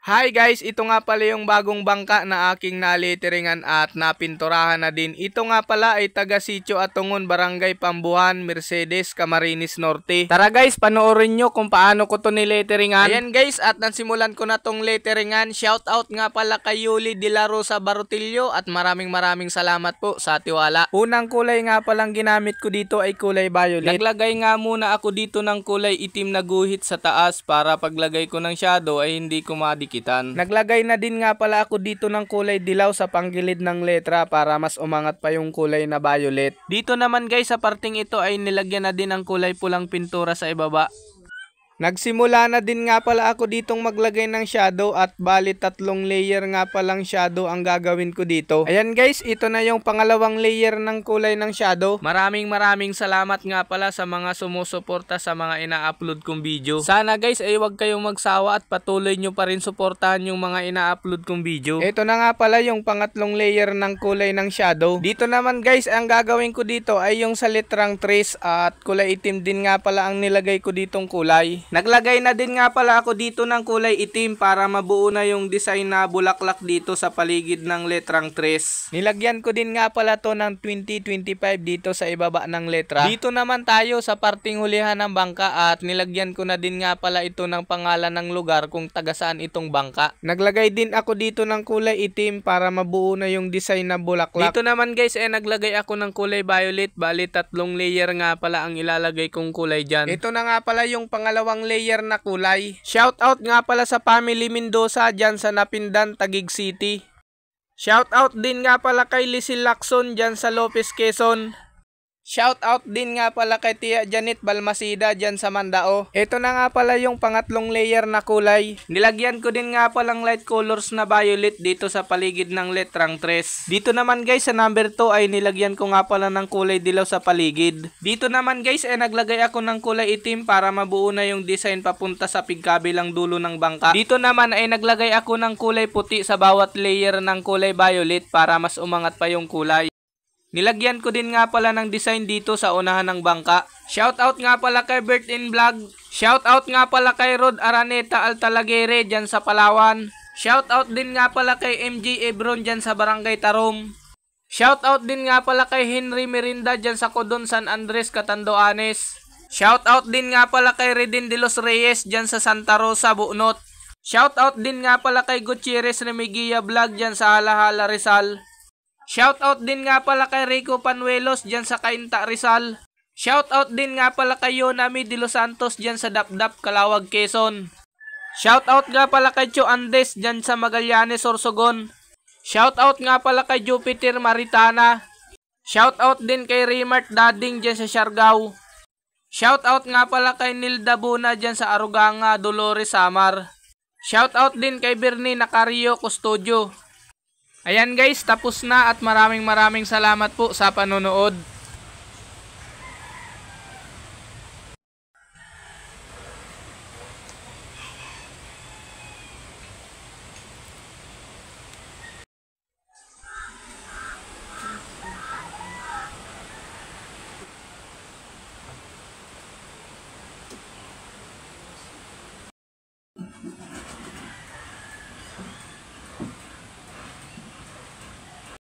Hi guys, ito nga pala yung bagong bangka na aking naliteringan at napinturahan na din. Ito nga pala ay taga Sitio Atungon, Barangay Pambuhan, Mercedes, Camarines Norte. Tara guys, panoorin nyo kung paano ko to nileteringan. Ayan guys, at nasimulan ko na tong leteringan. Shout out nga pala kay Yuli De La Rosa Barutillo at maraming salamat po sa tiwala. Unang kulay nga palang ginamit ko dito ay kulay violet. Naglagay nga muna ako dito ng kulay itim na guhit sa taas para paglagay ko ng shadow ay hindi ko madikitan. Naglagay na din nga pala ako dito ng kulay dilaw sa panggilid ng letra para mas umangat pa yung kulay na violet. Dito naman guys sa parting ito ay nilagyan na din ng kulay pulang pintura sa ibaba. Nagsimula na din nga pala ako ditong maglagay ng shadow at bali 3 layer nga palang shadow ang gagawin ko dito. Ayan guys, ito na yung pangalawang layer ng kulay ng shadow. Maraming salamat nga pala sa mga sumusuporta sa mga ina-upload kong video. Sana guys ay huwag kayong magsawa at patuloy nyo pa rin suportahan yung mga ina-upload kong video. Ito na nga pala yung pangatlong layer ng kulay ng shadow. Dito naman guys, ang gagawin ko dito ay yung sa letrang trace at kulay itim din nga pala ang nilagay ko ditong kulay. Naglagay na din nga pala ako dito ng kulay itim para mabuo na yung design na bulaklak dito sa paligid ng letrang tres. Nilagyan ko din nga pala to ng 2025 dito sa ibaba ng letra. Dito naman tayo sa parting hulihan ng bangka at nilagyan ko na din nga pala ito ng pangalan ng lugar kung taga saan itong bangka. Naglagay din ako dito ng kulay itim para mabuo na yung design na bulaklak. Dito naman guys naglagay ako ng kulay violet. Bali 3 layer nga pala ang ilalagay kong kulay dyan. Ito na nga pala yung pangalawang layer na kulay. Shout out nga pala sa family Mendoza dyan sa Napindan, Taguig City. Shout out din nga pala kay Lisil Lacson dyan sa Lopez, Quezon. Shout out din nga pala kay Tia Janet Balmasida dyan sa Mandao. Ito na nga pala yung pangatlong layer na kulay. Nilagyan ko din nga palang light colors na violet dito sa paligid ng letrang tres. Dito naman guys sa number 2 ay nilagyan ko nga pala ng kulay dilaw sa paligid. Dito naman guys naglagay ako ng kulay itim para mabuo na yung design papunta sa pigkabilang dulo ng bangka. Dito naman ay naglagay ako ng kulay puti sa bawat layer ng kulay violet para mas umangat pa yung kulay. Nilagyan ko din nga pala ng design dito sa unahan ng bangka. Shoutout nga pala kay Bert in Vlog. Shoutout nga pala kay Rod Araneta Altalagere dyan sa Palawan. Shoutout din nga pala kay MJ Ebron dyan sa Barangay Tarom. Shoutout din nga pala kay Henry Merinda dyan sa Codon, San Andres, Catanduanes. Shoutout din nga pala kay Redin de los Reyes dyan sa Santa Rosa, Buunot. Shoutout din nga pala kay Gutierrez Remigilla Vlog dyan sa Halahala, Rizal. Shoutout din nga pala kay Rico Panuelos dyan sa Cainta, Rizal. Shoutout din nga pala kay Yonami de los Santos dyan sa Dapdap, Calawag, Quezon. Shoutout nga pala kay Cho Andes dyan sa Magallanes, Sorsogon. Shoutout nga pala kay Jupiter Maritana. Shoutout din kay Remart Dading dyan sa Siargao. Shoutout nga pala kay Nilda Buna dyan sa Aruganga, Dolores, Samar. Shoutout din kay Bernie Nacario Custodio. Ayan guys, tapos na at maraming salamat po sa panonood.